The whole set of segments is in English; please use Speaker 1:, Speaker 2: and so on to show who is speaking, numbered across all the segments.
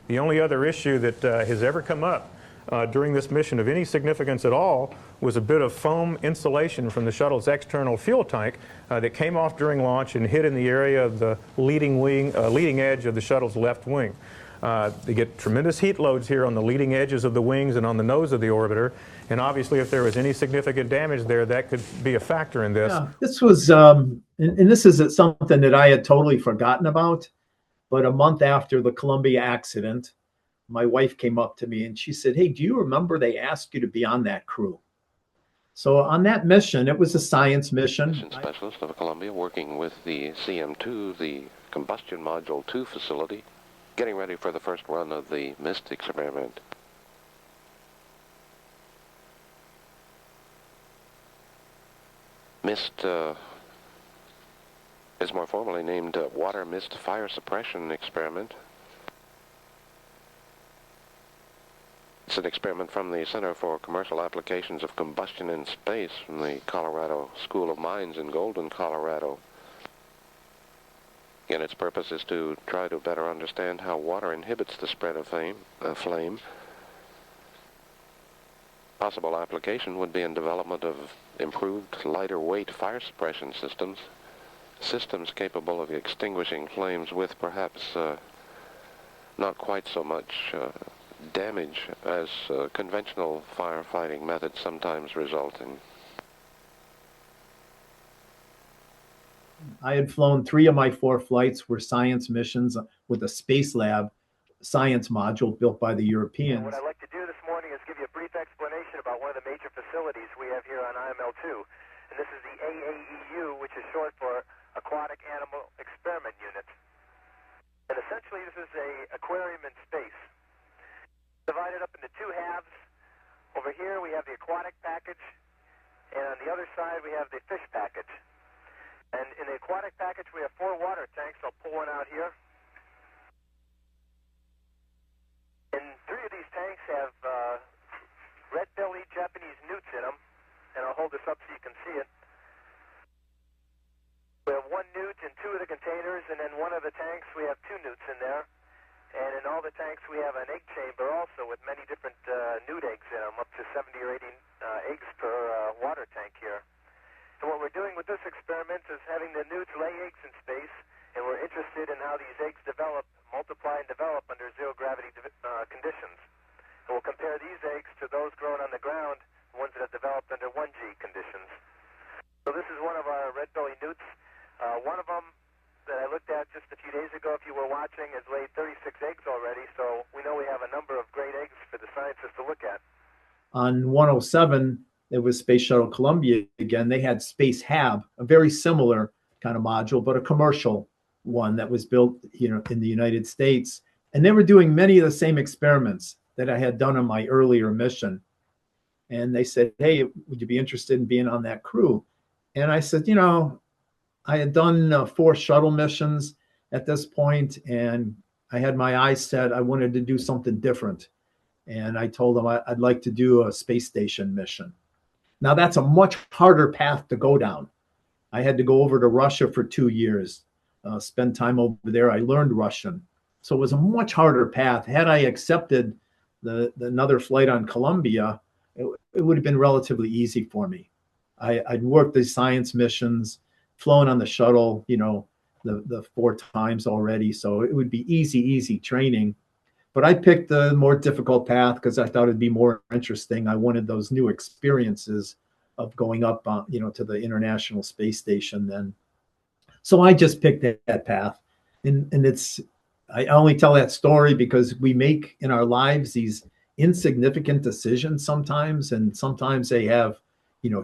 Speaker 1: The only other issue that has ever come up during this mission of any significance at all was a bit of foam insulation from the shuttle's external fuel tank that came off during launch and hit in the area of the leading edge of the shuttle's left wing. They get tremendous heat loads here on the leading edges of the wings and on the nose of the orbiter, and obviously if there was any significant damage there, that could be a factor in this.
Speaker 2: Yeah, this was, and this is something that I had totally forgotten about, but a month after the Columbia accident, my wife came up to me and she said, "Hey, do you remember they asked you to be on that crew?" So on that mission, it was a science mission.
Speaker 3: Mission specialist of Columbia working with the CM2, the combustion module 2 facility, getting ready for the first run of the MIST experiment. MIST is more formally named Water Mist Fire Suppression Experiment. It's an experiment from the Center for Commercial Applications of Combustion in Space from the Colorado School of Mines in Golden, Colorado. Again, its purpose is to try to better understand how water inhibits the spread of flame. Possible application would be in development of improved, lighter weight fire suppression systems, systems capable of extinguishing flames with perhaps not quite so much damage as conventional firefighting methods sometimes result in.
Speaker 2: I had flown 3 of my 4 flights were science missions with a space lab science module built by the Europeans.
Speaker 4: What I'd like to do this morning is give you a brief explanation about one of the major facilities we have here on IML-2. And this is the AAEU, which is short for Aquatic Animal Experiment Unit. And essentially this is an aquarium in space, divided up into 2 halves. Over here we have the aquatic package, and on the other side we have the fish package. And in the aquatic package we have 4 water tanks. I'll pull one out here. And 3 of these tanks have red-bellied Japanese newts in them, and I'll hold this up so you can see it. We have 1 newt in 2 of the containers, and then one of the tanks we have 2 newts in there. And in all the tanks we have an egg chamber also with many different newt eggs in them, up to 70 or 80 eggs per water tank here. And what we're doing with this experiment is having the newts lay eggs in space, and we're interested in how these eggs develop, multiply and develop under zero gravity conditions. And we'll compare these eggs to those grown on the ground, the ones that have developed under 1G conditions. So this is one of our red-bellied newts. One of them that I looked at just a few days ago, if you were watching, has laid 36 eggs already, so we know we have a number of great eggs for the scientists to look at.
Speaker 2: On 107, it was Space Shuttle Columbia again. They had Space Hab, a very similar kind of module, but a commercial one that was built, in the United States. And they were doing many of the same experiments that I had done on my earlier mission. And they said, "Hey, would you be interested in being on that crew?" And I said, I had done 4 shuttle missions at this point, and I had my eyes set. I wanted to do something different. And I told them I'd like to do a space station mission. Now, that's a much harder path to go down. I had to go over to Russia for 2 years, spend time over there. I learned Russian. So it was a much harder path. Had I accepted another flight on Columbia, it would have been relatively easy for me. I'd worked the science missions, flown on the shuttle, the 4 times already. So it would be easy training. But I picked the more difficult path because I thought it'd be more interesting. I wanted those new experiences of going up, to the International Space Station then. So I just picked that path. And I only tell that story because we make in our lives these insignificant decisions sometimes, and sometimes they have,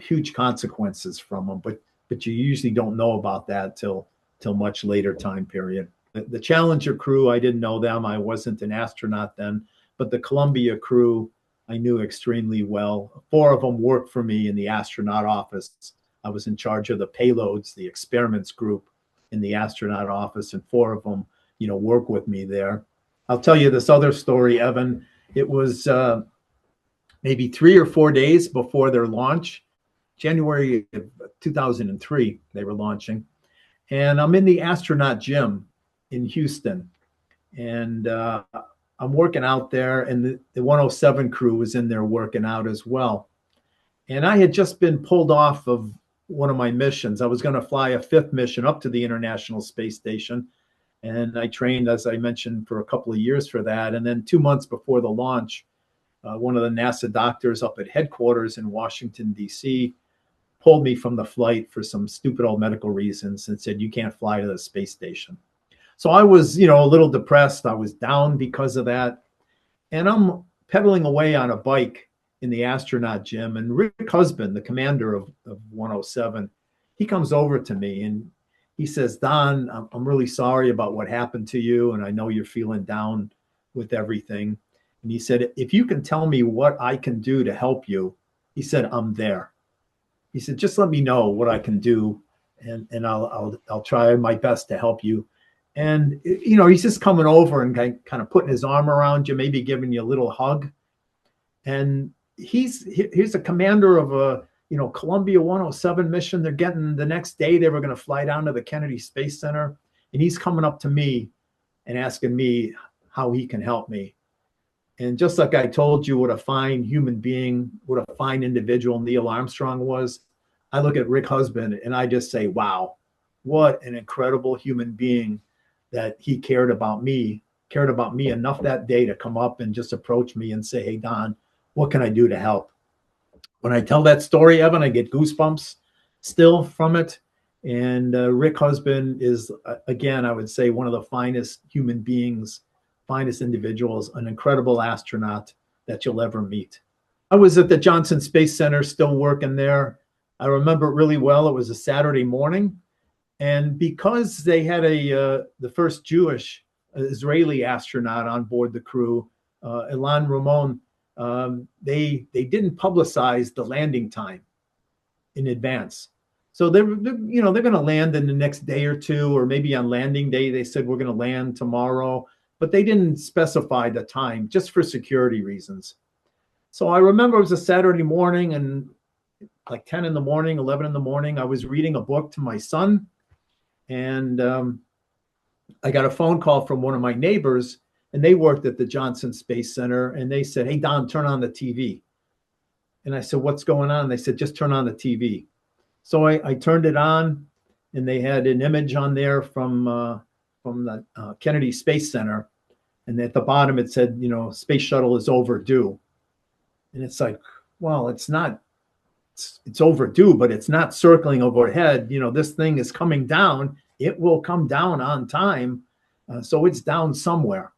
Speaker 2: huge consequences from them. But you usually don't know about that till much later time period. The Challenger crew, I didn't know them. I wasn't an astronaut then, but the Columbia crew, I knew extremely well. 4 of them worked for me in the astronaut office. I was in charge of the payloads, the experiments group in the astronaut office, and 4 of them, work with me there. I'll tell you this other story, Evan. It was maybe 3 or 4 days before their launch, January of 2003, they were launching. And I'm in the astronaut gym in Houston. And I'm working out there, and the 107 crew was in there working out as well. And I had just been pulled off of one of my missions. I was going to fly a 5th mission up to the International Space Station. And I trained, as I mentioned, for a couple of years for that. And then 2 months before the launch, one of the NASA doctors up at headquarters in Washington, D.C., pulled me from the flight for some stupid old medical reasons and said, you can't fly to the space station. So I was, a little depressed. I was down because of that. And I'm pedaling away on a bike in the astronaut gym. And Rick Husband, the commander of 107, he comes over to me and he says, Don, I'm really sorry about what happened to you. And I know you're feeling down with everything. And he said, if you can tell me what I can do to help you, he said, I'm there. He said, just let me know what I can do, and I'll try my best to help you. And, he's just coming over and kind of putting his arm around you, maybe giving you a little hug. And he's a commander of a, Columbia 107 mission. They're getting, the next day they were going to fly down to the Kennedy Space Center. And he's coming up to me and asking me how he can help me. And just like I told you what a fine human being, what a fine individual Neil Armstrong was, I look at Rick Husband and I just say, wow, what an incredible human being that he cared about me enough that day to come up and just approach me and say, hey, Don, what can I do to help? When I tell that story, Evan, I get goosebumps still from it. And Rick Husband is, again, I would say one of the finest human beings, finest individuals, an incredible astronaut that you'll ever meet. I was at the Johnson Space Center still working there. I remember it really well. It was a Saturday morning. And because they had the first Jewish Israeli astronaut on board the crew, Ilan Ramon, they didn't publicize the landing time in advance. So they're going to land in the next day or two, or maybe on landing day, they said, we're going to land tomorrow, but they didn't specify the time just for security reasons. So I remember it was a Saturday morning, and like 10 in the morning, 11 in the morning, I was reading a book to my son. And I got a phone call from one of my neighbors, and they worked at the Johnson Space Center. And they said, hey, Don, turn on the TV. And I said, what's going on? They said, just turn on the TV. So I turned it on, and they had an image on there from the Kennedy Space Center. And at the bottom, it said, space shuttle is overdue. And it's like, well, it's not. It's overdue, but it's not circling overhead. This thing is coming down. It will come down on time. So it's down somewhere.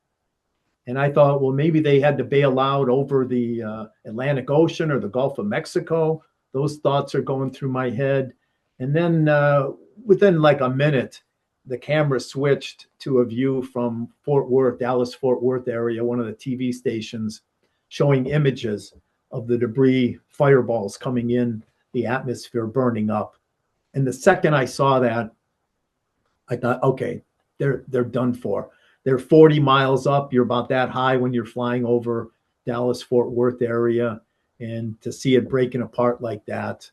Speaker 2: And I thought, well, maybe they had to bail out over the Atlantic Ocean or the Gulf of Mexico. Those thoughts are going through my head. And then within like a minute, the camera switched to a view from Fort Worth, Dallas-Fort Worth area, one of the TV stations, showing images of the debris fireballs coming in the atmosphere, burning up. And the second I saw that, I thought, okay, they're done for. They're 40 miles up. You're about that high when you're flying over Dallas-Fort Worth area. And to see it breaking apart like that,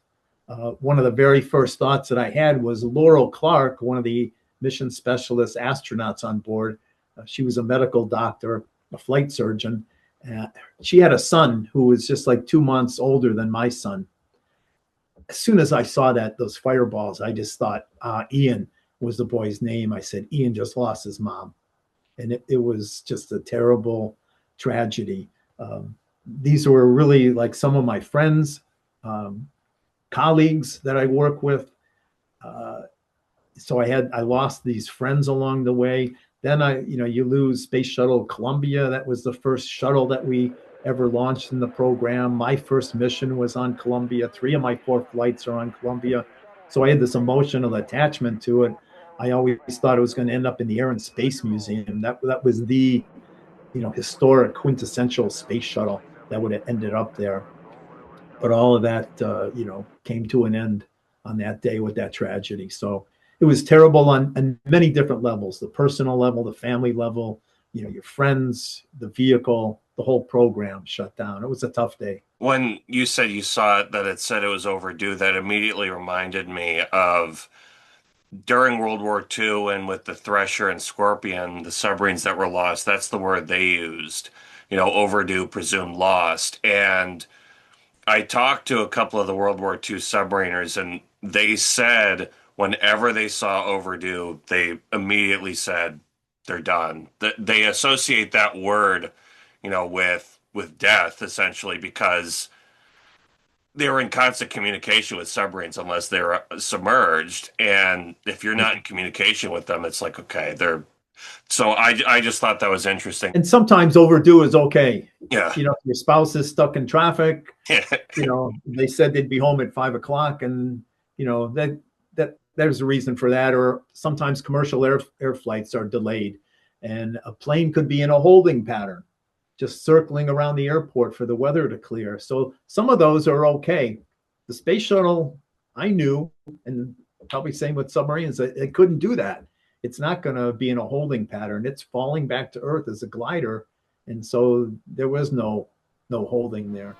Speaker 2: one of the very first thoughts that I had was Laurel Clark, one of the mission specialist astronauts on board. She was a medical doctor, a flight surgeon. She had a son who was just like 2 months older than my son. As soon as I saw those fireballs, I just thought, Ian was the boy's name. I said, Ian just lost his mom. And it was just a terrible tragedy. These were really like some of my friends, colleagues that I work with. So I lost these friends along the way. Then you lose Space Shuttle Columbia. That was the first shuttle that we ever launched in the program. My first mission was on Columbia. 3 of my 4 flights are on Columbia. So I had this emotional attachment to it. I always thought it was going to end up in the Air and Space Museum. That was the, historic quintessential space shuttle that would have ended up there. But all of that, came to an end on that day with that tragedy. So it was terrible on many different levels, the personal level, the family level, your friends, the vehicle, the whole program shut down. It was a tough day.
Speaker 5: When you said you saw it, that it said it was overdue, that immediately reminded me of during World War II and with the Thresher and Scorpion, the submarines that were lost, that's the word they used. Overdue, presumed lost. And I talked to a couple of the World War II submariners, and they said whenever they saw overdue, they immediately said they're done. They associate that word, with death essentially because they were in constant communication with submarines unless they're submerged. And if you're not in communication with them, it's like, okay, they're. So I just thought that was interesting.
Speaker 2: And sometimes overdue is okay.
Speaker 5: Yeah.
Speaker 2: If your spouse is stuck in traffic,
Speaker 5: Yeah.
Speaker 2: they said they'd be home at 5 o'clock, and that there's a reason for that. Or sometimes commercial air flights are delayed, and a plane could be in a holding pattern, just circling around the airport for the weather to clear. So some of those are okay. The space shuttle, I knew, and probably same with submarines, it couldn't do that. It's not going to be in a holding pattern. It's falling back to Earth as a glider, and so there was no holding there.